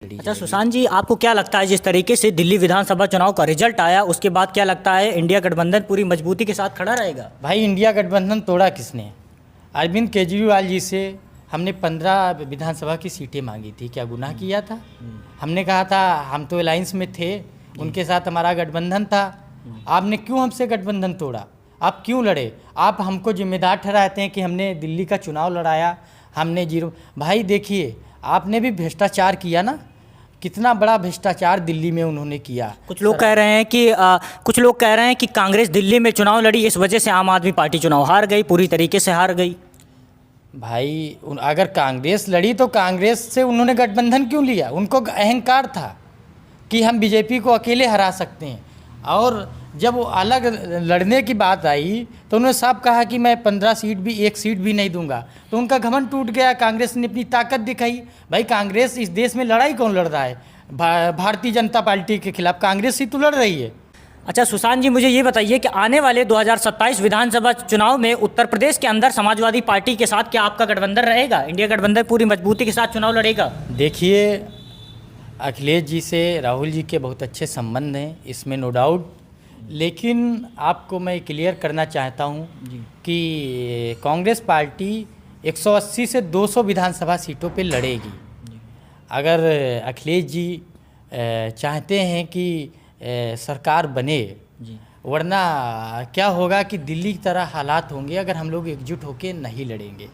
अच्छा सुशांत जी, आपको क्या लगता है जिस तरीके से दिल्ली विधानसभा चुनाव का रिजल्ट आया उसके बाद क्या लगता है इंडिया गठबंधन पूरी मजबूती के साथ खड़ा रहेगा? भाई, इंडिया गठबंधन तोड़ा किसने? अरविंद केजरीवाल जी से हमने 15 विधानसभा की सीटें मांगी थी। क्या गुनाह किया था? हमने कहा था हम तो अलायंस में थे, उनके साथ हमारा गठबंधन था। आपने क्यों हमसे गठबंधन तोड़ा? आप क्यों लड़े? आप हमको जिम्मेदार ठहराते हैं कि हमने दिल्ली का चुनाव लड़ाया, हमने जीरो। भाई देखिए, आपने भी भ्रष्टाचार किया ना, कितना बड़ा भ्रष्टाचार दिल्ली में उन्होंने किया। कुछ लोग कह रहे हैं कि कांग्रेस दिल्ली में चुनाव लड़ी, इस वजह से आम आदमी पार्टी चुनाव हार गई, पूरी तरीके से हार गई। भाई अगर कांग्रेस लड़ी तो कांग्रेस से उन्होंने गठबंधन क्यों लिया? उनको अहंकार था कि हम बीजेपी को अकेले हरा सकते हैं। और जब वो अलग लड़ने की बात आई तो उन्होंने साफ कहा कि मैं 15 सीट भी, एक सीट भी नहीं दूंगा। तो उनका घमंड टूट गया। कांग्रेस ने अपनी ताकत दिखाई। भाई कांग्रेस, इस देश में लड़ाई कौन लड़ रहा है? भारतीय जनता पार्टी के खिलाफ कांग्रेस ही तो लड़ रही है। अच्छा सुशांत जी, मुझे ये बताइए कि आने वाले 2027 विधानसभा चुनाव में उत्तर प्रदेश के अंदर समाजवादी पार्टी के साथ क्या आपका गठबंधन रहेगा? इंडिया गठबंधन पूरी मजबूती के साथ चुनाव लड़ेगा? देखिए, अखिलेश जी से राहुल जी के बहुत अच्छे संबंध हैं, इसमें नो डाउट। लेकिन आपको मैं क्लियर करना चाहता हूं कि कांग्रेस पार्टी 180 से 200 विधानसभा सीटों पे लड़ेगी। अगर अखिलेश जी चाहते हैं कि सरकार बने, वरना क्या होगा कि दिल्ली की तरह हालात होंगे अगर हम लोग एकजुट होकर नहीं लड़ेंगे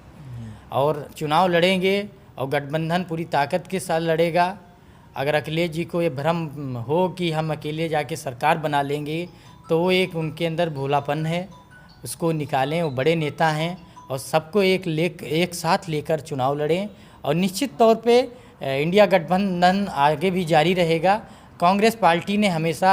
और चुनाव लड़ेंगे और गठबंधन पूरी ताकत के साथ लड़ेगा। अगर अखिलेश जी को ये भ्रम हो कि हम अकेले जाके सरकार बना लेंगे तो वो एक उनके अंदर भोलापन है, उसको निकालें। वो बड़े नेता हैं और सबको एक साथ लेकर चुनाव लड़ें और निश्चित तौर पे इंडिया गठबंधन आगे भी जारी रहेगा। कांग्रेस पार्टी ने हमेशा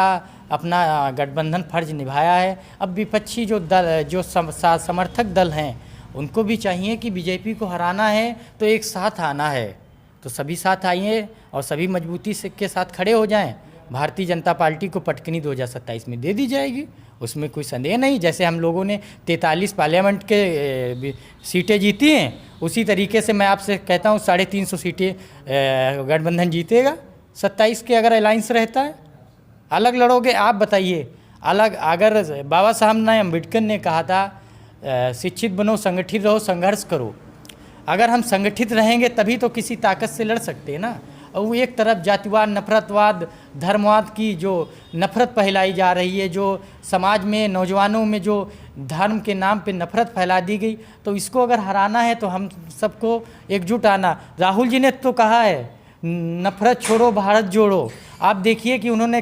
अपना गठबंधन फर्ज निभाया है। अब विपक्षी जो समर्थक दल हैं उनको भी चाहिए कि बीजेपी को हराना है तो एक साथ आना है, तो सभी साथ आइए और सभी मजबूती से के साथ खड़े हो जाएं। भारतीय जनता पार्टी को पटकनी 2027 में दे दी जाएगी, उसमें कोई संदेह नहीं। जैसे हम लोगों ने 43 पार्लियामेंट के सीटें जीती हैं, उसी तरीके से मैं आपसे कहता हूँ 350 सीटें गठबंधन जीतेगा 27 के, अगर अलायंस रहता है। अलग लड़ोगे आप बताइए? अलग, अगर बाबा साहब अम्बेडकर ने कहा था शिक्षित बनो, संगठित रहो, संघर्ष करो। अगर हम संगठित रहेंगे तभी तो किसी ताकत से लड़ सकते हैं ना। और वो एक तरफ जातिवाद, नफरतवाद, धर्मवाद की जो नफ़रत फैलाई जा रही है, जो समाज में नौजवानों में जो धर्म के नाम पे नफ़रत फैला दी गई, तो इसको अगर हराना है तो हम सबको एकजुट आना। राहुल जी ने तो कहा है नफ़रत छोड़ो भारत जोड़ो। आप देखिए कि उन्होंने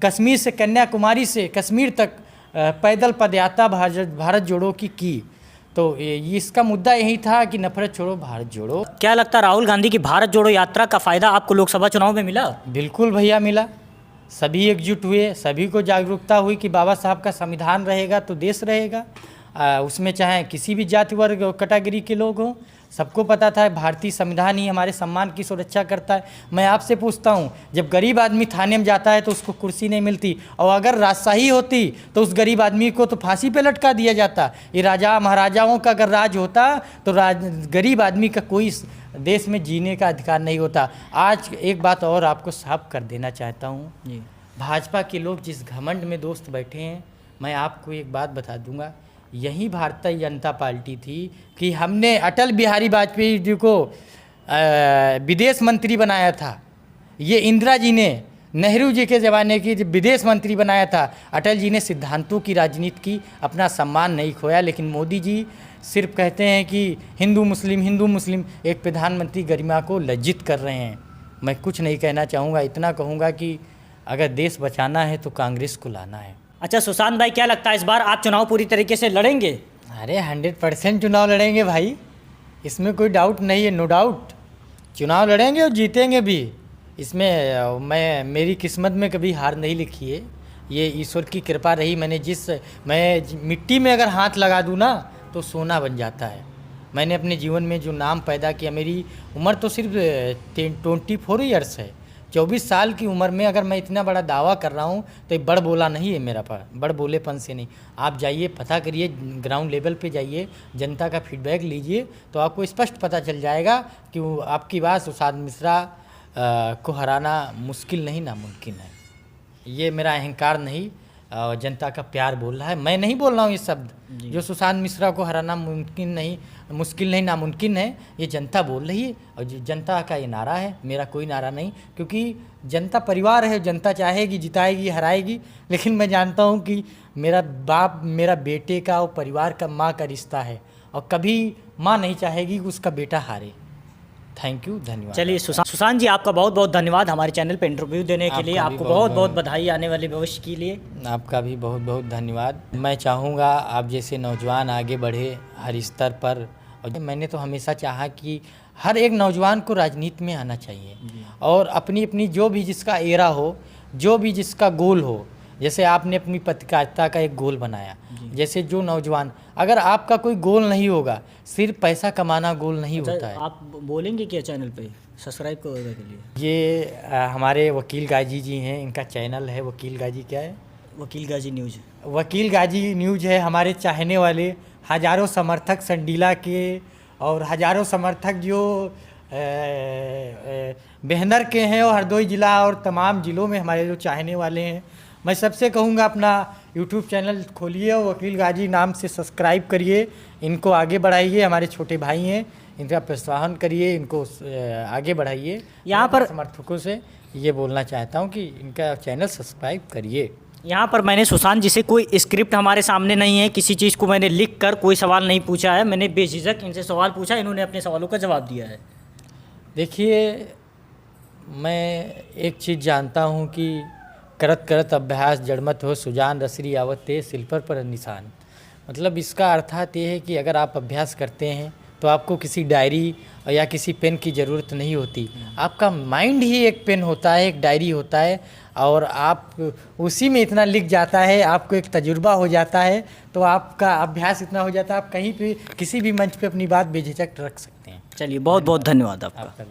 कश्मीर से, कन्याकुमारी से कश्मीर तक पैदल पदयात्रा भारत जोड़ो की। तो इसका मुद्दा यही था कि नफरत छोड़ो भारत जोड़ो। क्या लगता है राहुल गांधी की भारत जोड़ो यात्रा का फ़ायदा आपको लोकसभा चुनाव में मिला? बिल्कुल भैया मिला। सभी एकजुट हुए, सभी को जागरूकता हुई कि बाबा साहब का संविधान रहेगा तो देश रहेगा। उसमें चाहे किसी भी जाति वर्ग कैटेगरी के लोग हों, सबको पता था भारतीय संविधान ही हमारे सम्मान की सुरक्षा करता है। मैं आपसे पूछता हूँ, जब गरीब आदमी थाने में जाता है तो उसको कुर्सी नहीं मिलती, और अगर राजशाही होती तो उस गरीब आदमी को तो फांसी पे लटका दिया जाता। ये राजा महाराजाओं का अगर राज होता तो गरीब आदमी का कोई देश में जीने का अधिकार नहीं होता। आज एक बात और आपको साफ कर देना चाहता हूँ, भाजपा के लोग जिस घमंड में दोस्त बैठे हैं, मैं आपको एक बात बता दूंगा, यही भारतीय जनता पार्टी थी कि हमने अटल बिहारी वाजपेयी जी को विदेश मंत्री बनाया था। ये इंदिरा जी ने नेहरू जी के ज़माने की विदेश मंत्री बनाया था। अटल जी ने सिद्धांतों की राजनीति की, अपना सम्मान नहीं खोया। लेकिन मोदी जी सिर्फ कहते हैं कि हिंदू मुस्लिम, एक प्रधानमंत्री गरिमा को लज्जित कर रहे हैं। मैं कुछ नहीं कहना चाहूँगा, इतना कहूँगा कि अगर देश बचाना है तो कांग्रेस को लाना है। अच्छा सुशांत भाई, क्या लगता है इस बार आप चुनाव पूरी तरीके से लड़ेंगे? अरे 100% चुनाव लड़ेंगे भाई, इसमें कोई डाउट नहीं है, नो डाउट। चुनाव लड़ेंगे और जीतेंगे भी। इसमें मेरी किस्मत में कभी हार नहीं लिखी है, ये ईश्वर की कृपा रही। मैं मिट्टी में अगर हाथ लगा दूँ ना तो सोना बन जाता है। मैंने अपने जीवन में जो नाम पैदा किया, मेरी उम्र तो सिर्फ 24 ईयर्स है। 24 साल की उम्र में अगर मैं इतना बड़ा दावा कर रहा हूँ तो ये बड़ बोला नहीं है मेरा पर, बड़ बोलेपन से नहीं। आप जाइए, पता करिए, ग्राउंड लेवल पे जाइए, जनता का फीडबैक लीजिए तो आपको स्पष्ट पता चल जाएगा कि वो आपकी बात सुशांत मिश्रा को हराना मुश्किल नहीं नामुमकिन है। ये मेरा अहंकार नहीं, जनता का प्यार बोल रहा है। मैं नहीं बोल रहा हूँ ये शब्द, जो सुशांत मिश्रा को हराना मुश्किल नहीं नामुमकिन है, ये जनता बोल रही है। और जनता का ये नारा है, मेरा कोई नारा नहीं, क्योंकि जनता परिवार है, जनता चाहेगी जिताएगी हराएगी। लेकिन मैं जानता हूँ कि मेरा बाप मेरा बेटे का और परिवार का माँ का रिश्ता है, और कभी माँ नहीं चाहेगी कि उसका बेटा हारे। थैंक यू, धन्यवाद। चलिए सुशांत जी, आपका बहुत बहुत धन्यवाद हमारे चैनल पे इंटरव्यू देने के लिए। आपका भी आपको बहुत बहुत बहुत बहुत बधाई आने वाले भविष्य के लिए। आपका भी बहुत बहुत धन्यवाद। मैं चाहूँगा आप जैसे नौजवान आगे बढ़े हर स्तर पर। और मैंने तो हमेशा चाहा कि हर एक नौजवान को राजनीति में आना चाहिए, और अपनी अपनी जो भी जिसका एरा हो, जो भी जिसका गोल हो। जैसे आपने अपनी पत्रकारिता का एक गोल बनाया, जैसे जो नौजवान, अगर आपका कोई गोल नहीं होगा, सिर्फ पैसा कमाना गोल नहीं होता है। आप बोलेंगे क्या चैनल पे सब्सक्राइब करने के लिए? ये हमारे वकील गाजी जी हैं, इनका चैनल है वकील गाजी। क्या है? वकील गाजी न्यूज़। वकील गाजी न्यूज़ है। हमारे चाहने वाले हज़ारों समर्थक संडीला के, और हज़ारों समर्थक जो बेहनर के हैं, और हरदोई ज़िला और तमाम ज़िलों में हमारे जो चाहने वाले हैं, मैं सबसे कहूँगा अपना यूट्यूब चैनल खोलिए और वकील गाजी नाम से सब्सक्राइब करिए, इनको आगे बढ़ाइए। हमारे छोटे भाई हैं, इनका प्रोत्साहन करिए, इनको आगे बढ़ाइए। यहाँ पर समर्थकों से ये बोलना चाहता हूँ कि इनका चैनल सब्सक्राइब करिए। यहाँ पर मैंने सुशांत जी से कोई स्क्रिप्ट हमारे सामने नहीं है, किसी चीज़ को मैंने लिख कर कोई सवाल नहीं पूछा है। मैंने बेझिझक इनसे सवाल पूछा, इन्होंने अपने सवालों का जवाब दिया है। देखिए, मैं एक चीज़ जानता हूँ कि करत करत अभ्यास जड़मत हो सुजान रसरी आवत ते सिल्पर पर निशान। मतलब इसका अर्थात ये है कि अगर आप अभ्यास करते हैं तो आपको किसी डायरी या किसी पेन की ज़रूरत नहीं होती। आपका माइंड ही एक पेन होता है, एक डायरी होता है, और आप उसी में इतना लिख जाता है, आपको एक तजुर्बा हो जाता है, तो आपका अभ्यास इतना हो जाता है, आप कहीं भी किसी भी मंच पे अपनी बात बेझिझक रख सकते हैं। चलिए, बहुत बहुत धन्यवाद आपका।